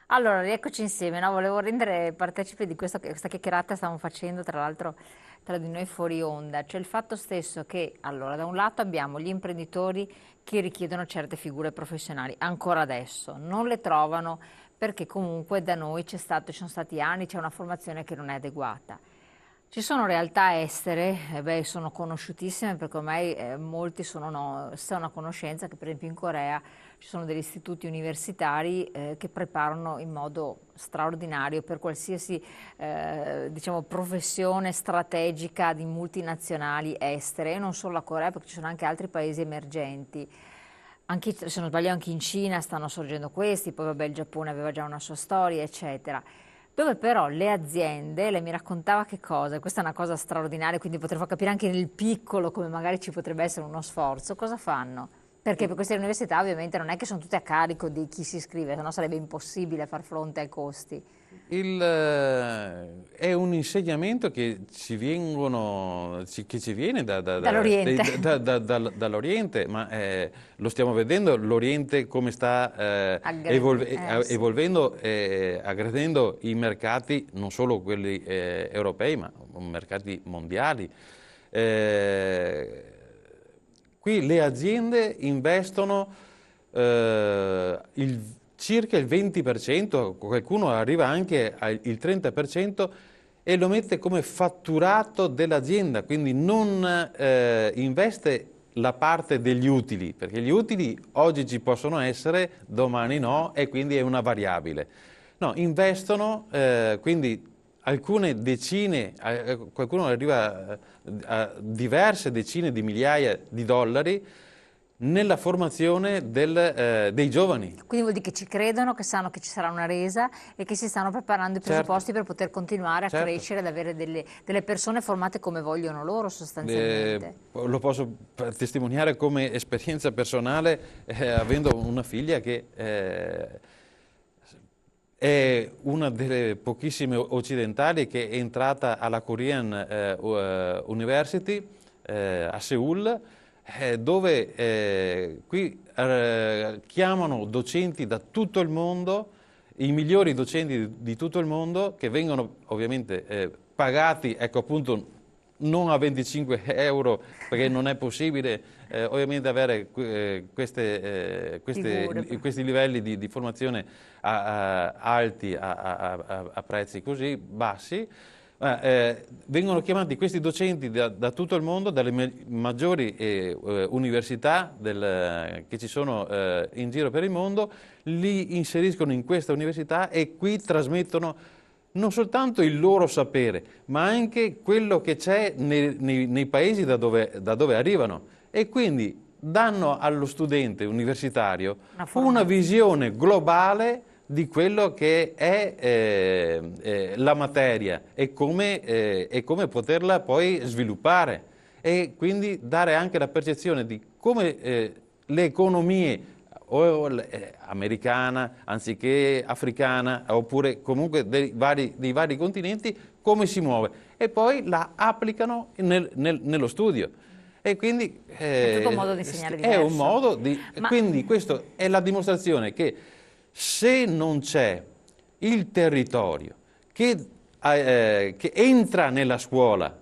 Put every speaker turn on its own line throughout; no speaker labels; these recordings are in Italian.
Allora, rieccoci insieme, no? Volevo rendere partecipe di questa chiacchierata che stiamo facendo, tra l'altro, tra di noi fuori onda. Cioè il fatto stesso che, allora, da un lato abbiamo gli imprenditori che richiedono certe figure professionali, ancora adesso, non le trovano perché comunque da noi ci sono stati anni, c'è una formazione che non è adeguata. Ci sono realtà estere, beh, sono conosciutissime perché ormai molti sono, sono a conoscenza che per esempio in Corea ci sono degli istituti universitari che preparano in modo straordinario per qualsiasi diciamo, professione strategica di multinazionali estere, e non solo la Corea perché ci sono anche altri paesi emergenti. Anche, se non sbaglio anche in Cina stanno sorgendo questi, poi vabbè il Giappone aveva già una sua storia, eccetera. Dove però le aziende, lei mi raccontava che cosa, questa è una cosa straordinaria, quindi potrei far capire anche nel piccolo come magari ci potrebbe essere uno sforzo, cosa fanno? Perché per queste università ovviamente non è che sono tutte a carico di chi si iscrive, sennò sarebbe impossibile far fronte ai costi.
È un insegnamento che che ci viene
Dall'Oriente.
dall'Oriente, ma lo stiamo vedendo l'Oriente come sta
Sì.
evolvendo, aggredendo i mercati, non solo quelli europei, ma mercati mondiali. Eh, Qui le aziende investono circa il 20%, qualcuno arriva anche al 30% e lo mette come fatturato dell'azienda, quindi non investe la parte degli utili, perché gli utili oggi ci possono essere, domani no, e quindi è una variabile. No, investono, quindi alcune decine, qualcuno arriva a diverse decine di migliaia di dollari nella formazione dei giovani.
Quindi vuol dire che ci credono, che sanno che ci sarà una resa e che si stanno preparando i
Certo,
presupposti per poter continuare a
certo.
crescere, ad avere delle persone formate come vogliono loro sostanzialmente.
Lo posso testimoniare come esperienza personale, avendo una figlia che è una delle pochissime occidentali che è entrata alla Korean University a Seoul, dove qui chiamano docenti da tutto il mondo, i migliori docenti di tutto il mondo, che vengono ovviamente pagati, ecco appunto, non a 25 euro, perché non è possibile ovviamente avere
Figure.
questi livelli di formazione alti a prezzi così bassi. Vengono chiamati questi docenti da tutto il mondo, dalle maggiori università che ci sono in giro per il mondo, li inseriscono in questa università e qui trasmettono non soltanto il loro sapere, ma anche quello che c'è nei paesi da dove arrivano. E quindi danno allo studente universitario
Una
una
formazione.
visione globale di quello che è la materia e come poterla poi sviluppare e quindi dare anche la percezione di come le economie americana anziché africana oppure comunque dei vari continenti, come si muove e poi la applicano nello studio. E quindi
È tutto un modo di insegnare
è un
diverso.
modo di...
Ma
Quindi questo è la dimostrazione che se non c'è il territorio che entra nella scuola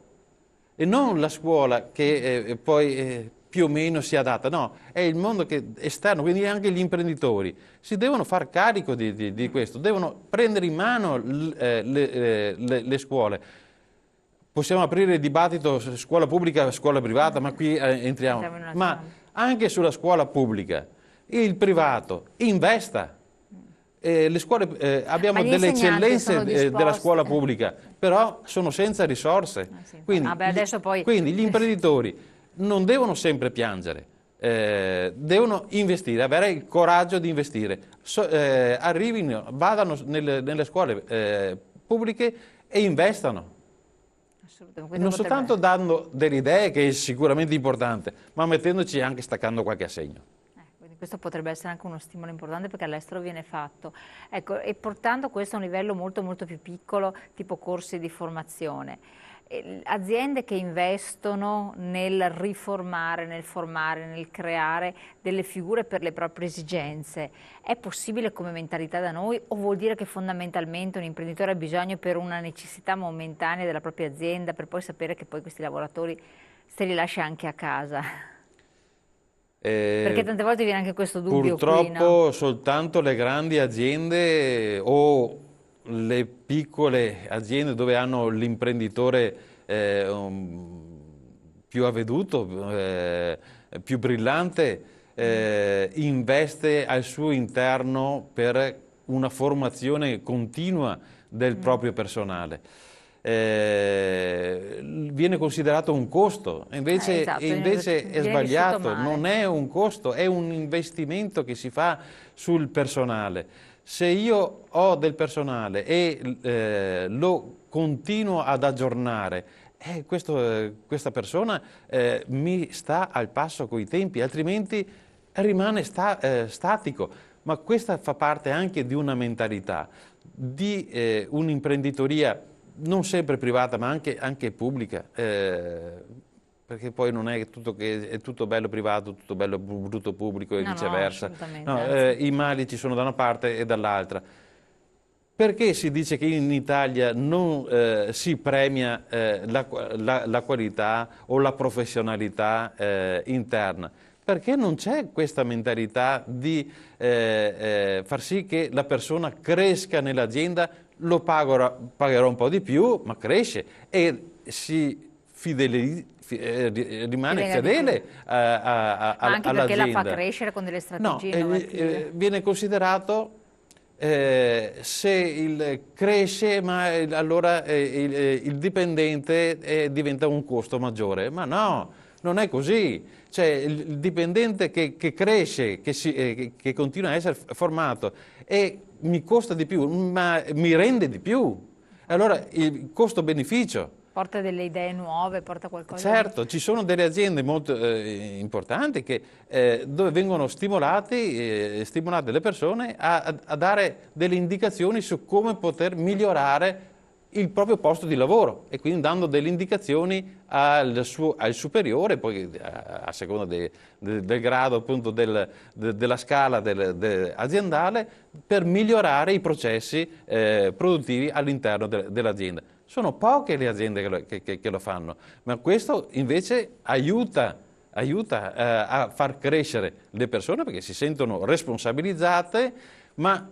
e non la scuola che poi più o meno si adatta, no, è il mondo esterno, quindi anche gli imprenditori si devono far carico di questo, devono prendere in mano le scuole. Possiamo aprire il dibattito scuola pubblica, scuola privata, ma qui entriamo.
entriamo in un altro
Ma
ambito.
anche sulla scuola pubblica, il privato investa.
Ma
Abbiamo
gli
delle
insegnanti sono
eccellenze della
disposti.
scuola pubblica, però sono senza risorse.
Sì, infatti. Ah,
Quindi
beh, adesso poi.
quindi gli imprenditori non devono sempre piangere, devono investire, avere il coraggio di investire. Arrivino, vadano nelle scuole pubbliche e investano.
Assolutamente, questo
Non
potrebbe.
soltanto dando delle idee, che è sicuramente importante, ma mettendoci anche staccando qualche assegno.
Quindi questo potrebbe essere anche uno stimolo importante perché all'estero viene fatto. Ecco, e portando questo a un livello molto molto più piccolo, tipo corsi di formazione. aziende che investono nel riformare, nel formare, nel creare delle figure per le proprie esigenze, è possibile come mentalità da noi o vuol dire che fondamentalmente un imprenditore ha bisogno per una necessità momentanea della propria azienda per poi sapere che poi questi lavoratori se li lascia anche a casa? Perché tante volte viene anche questo dubbio qui, no?
Purtroppo soltanto le grandi aziende o le piccole aziende dove hanno l'imprenditore più avveduto, più brillante, investe al suo interno per una formazione continua del proprio personale. Viene considerato un costo,
Esatto,
invece è
viene vissuto
sbagliato,
male.
non è un costo, è un investimento che si fa sul personale. Se io ho del personale e lo continuo ad aggiornare, questa persona mi sta al passo coi tempi, altrimenti rimane statico. Ma questa fa parte anche di una mentalità, di un'imprenditoria non sempre privata, ma anche pubblica, perché poi non è tutto che è tutto bello privato, tutto bello brutto pubblico e
No, no,
viceversa.
assolutamente,
No,
anzi.
i mali ci sono da una parte e dall'altra. Perché si dice che in Italia non si premia la qualità o la professionalità interna? Perché non c'è questa mentalità di far sì che la persona cresca nell'azienda, pagherò un po' di più, ma cresce e si
Ti
rimane
venga di più.
fedele
Ma anche perché la fa
all'azienda.
crescere con delle
No,
strategie innovative.
viene considerato se cresce, ma allora il dipendente diventa un costo maggiore. Ma no, non è così. Cioè, il dipendente che cresce, che continua a essere formato e mi costa di più, ma mi rende di più. Allora, il costo-beneficio.
Porta delle idee nuove, porta qualcosa di...
Certo, ci sono delle aziende molto importanti dove vengono stimolate le persone a dare delle indicazioni su come poter migliorare il proprio posto di lavoro e quindi dando delle indicazioni al superiore, poi a seconda del grado appunto della scala aziendale, per migliorare i processi produttivi all'interno dell'azienda. Sono poche le aziende che lo fanno, ma questo invece aiuta a far crescere le persone perché si sentono responsabilizzate, ma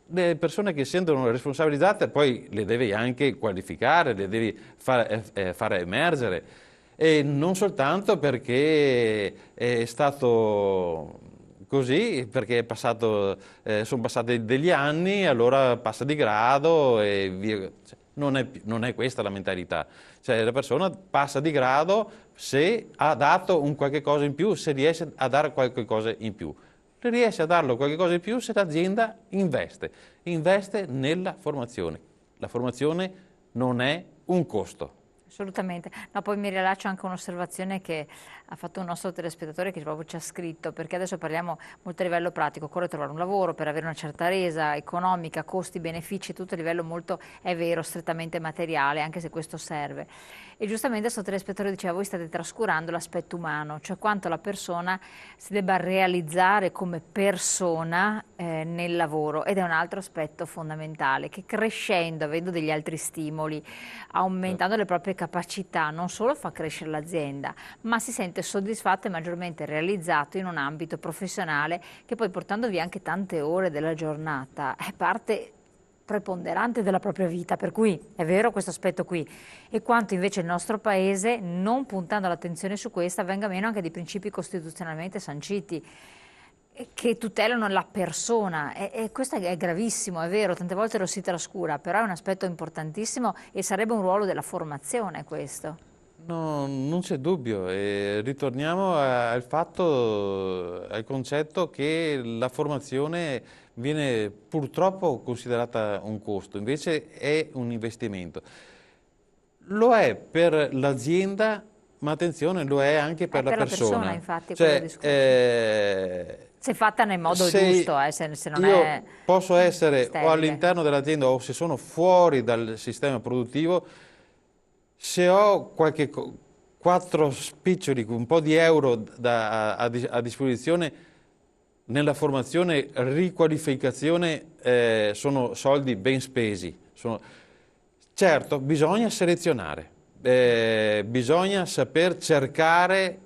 le persone che si sentono responsabilizzate poi le devi anche qualificare, le devi fare emergere e non soltanto perché è stato così, perché sono passati degli anni, allora passa di grado e via. Cioè, non è questa la mentalità. Cioè, la persona passa di grado se ha dato un qualche cosa in più, se riesce a dare qualche cosa in più. Riesce a darlo qualche cosa in più se l'azienda investe nella formazione. La formazione non è un costo.
Assolutamente. No, poi mi rilascio anche un'osservazione che ha fatto un nostro telespettatore che proprio ci ha scritto, perché adesso parliamo molto a livello pratico, occorre trovare un lavoro per avere una certa resa economica, costi, benefici, tutto a livello molto, è vero, strettamente materiale, anche se questo serve. E giustamente il suo telespettatore diceva, voi state trascurando l'aspetto umano, cioè quanto la persona si debba realizzare come persona nel lavoro, ed è un altro aspetto fondamentale, che crescendo, avendo degli altri stimoli, aumentando le proprie capacità, non solo fa crescere l'azienda, ma si sente soddisfatto e maggiormente realizzato in un ambito professionale che poi portando via anche tante ore della giornata è parte preponderante della propria vita, per cui è vero questo aspetto qui, e quanto invece il nostro paese, non puntando l'attenzione su questa, venga meno anche dei principi costituzionalmente sanciti che tutelano la persona, e questo è gravissimo, è vero, tante volte lo si trascura, però è un aspetto importantissimo e sarebbe un ruolo della formazione questo.
No, non c'è dubbio. Ritorniamo al concetto che la formazione viene purtroppo considerata un costo, invece è un investimento. Lo è per l'azienda, ma attenzione, lo è anche per la
Per la persona,
persona.
infatti, è quello il
Cioè,
discorso. Se fatta nel modo giusto, se non è
io posso essere o
sterile.
all'interno dell'azienda o se sono fuori dal sistema produttivo, se ho quattro spiccioli, un po' di euro a disposizione nella formazione, riqualificazione, sono soldi ben spesi. Certo, bisogna selezionare, bisogna saper cercare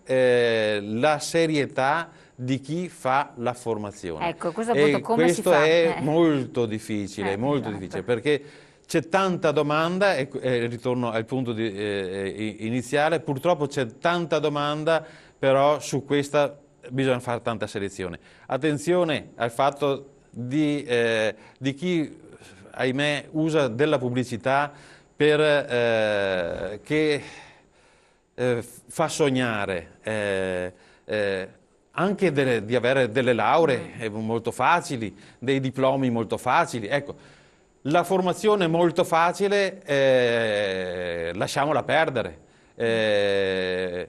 la serietà di chi fa la formazione.
Ecco, questo appunto
E
come si
questo
fa?
è molto difficile,
Esatto.
perché c'è tanta domanda, e ritorno al punto iniziale, purtroppo c'è tanta domanda, però su questa bisogna fare tanta selezione. Attenzione al fatto di chi, ahimè, usa della pubblicità che fa sognare, anche di avere delle lauree molto facili, dei diplomi molto facili. Ecco, la formazione molto facile, lasciamola perdere.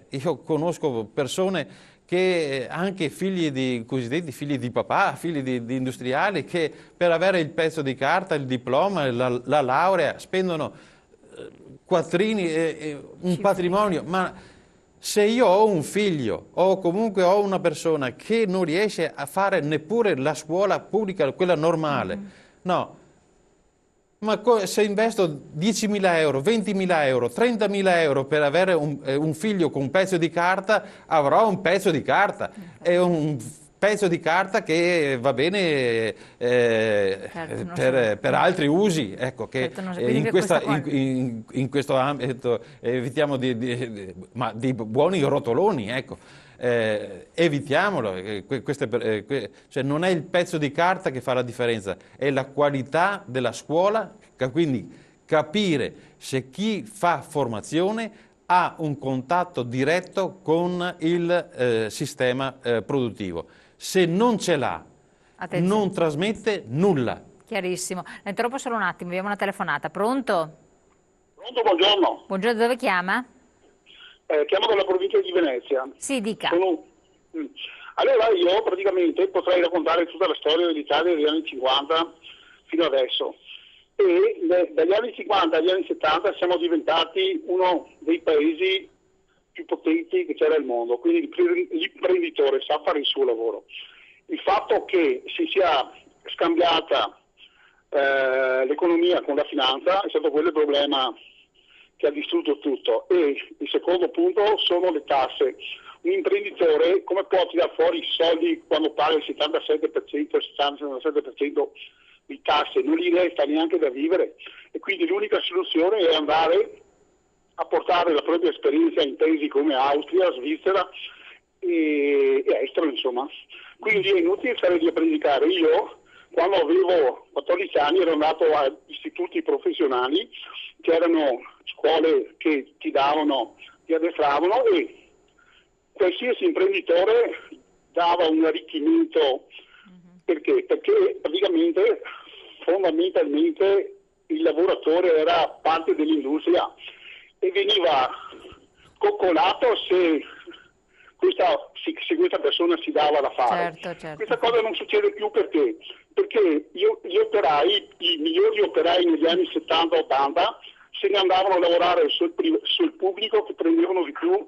Io conosco persone che anche cosiddetti figli di papà, figli di industriali, che per avere il pezzo di carta, il diploma, la laurea, spendono quattrini, un patrimonio. Ma se io ho un figlio o comunque ho una persona che non riesce a fare neppure la scuola pubblica, quella normale, no. Ma se investo 10.000 euro, 20.000 euro, 30.000 euro per avere un figlio con un pezzo di carta, avrò un pezzo di carta. È un pezzo di carta che va bene
Certo,
per altri usi. Ecco, che
certo, quindi che questa qua...
in questo ambito evitiamo di buoni rotoloni, ecco. Evitiamolo, cioè non è il pezzo di carta che fa la differenza, è la qualità della scuola, quindi capire se chi fa formazione ha un contatto diretto con il sistema produttivo. Se non ce l'ha, non trasmette nulla.
Chiarissimo. La interrompo solo un attimo, abbiamo una telefonata. Pronto?
Pronto, buongiorno.
Buongiorno, dove chiama?
Chiamo dalla provincia di Venezia.
Sì, dica.
Allora io praticamente potrei raccontare tutta la storia dell'Italia degli anni 50 fino adesso. E dagli anni 50 agli anni 70 siamo diventati uno dei paesi più potenti che c'era al mondo, quindi l'imprenditore sa fare il suo lavoro. Il fatto che si sia scambiata l'economia con la finanza è stato quello il problema che ha distrutto tutto. E il secondo punto sono le tasse. Un imprenditore come può tirare fuori i soldi quando paga il 77%, il 77% di tasse? Non gli resta neanche da vivere, e quindi l'unica soluzione è andare a portare la propria esperienza in paesi come Austria, Svizzera e estero, insomma. Quindi è inutile stare lì a predicare. Io, quando avevo 14 anni, ero andato a istituti professionali, che erano scuole che ti addestravano, e qualsiasi imprenditore dava un arricchimento. Perché? Perché praticamente, fondamentalmente, il lavoratore era parte dell'industria e veniva coccolato se questa persona si dava da fare.
Certo.
Questa cosa non succede più perché i migliori operai negli anni 70-80 se ne andavano a lavorare sul pubblico, che prendevano di più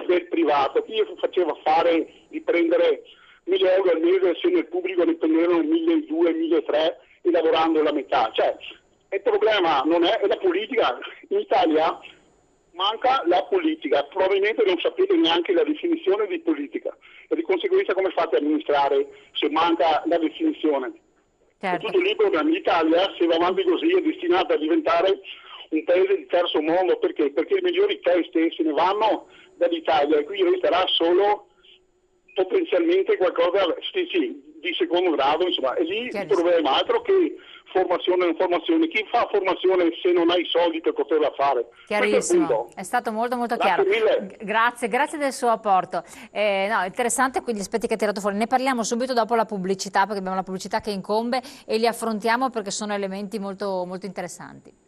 del privato. Chi faceva fare di prendere 1.000 euro al mese se nel pubblico ne prendevano 1.200, 1.300 e lavorando la metà? Cioè, il problema non è la politica. In Italia manca la politica, probabilmente non sapete neanche la definizione di politica, e di conseguenza come fate a amministrare se manca la definizione?
Certo.
È tutto lì il problema. L'Italia, se va avanti così, è destinata a diventare un paese di terzo mondo. Perché? Perché i migliori teste se ne vanno dall'Italia e qui resterà solo potenzialmente qualcosa di secondo grado, insomma. E lì il problema, altro che formazione e non formazione. Chi fa formazione se non ha i soldi per poterla fare?
Chiarissimo, è stato molto chiaro. Grazie del suo apporto. No, interessante quegli aspetti che ha tirato fuori. Ne parliamo subito dopo la pubblicità, perché abbiamo la pubblicità che incombe e li affrontiamo perché sono elementi molto interessanti.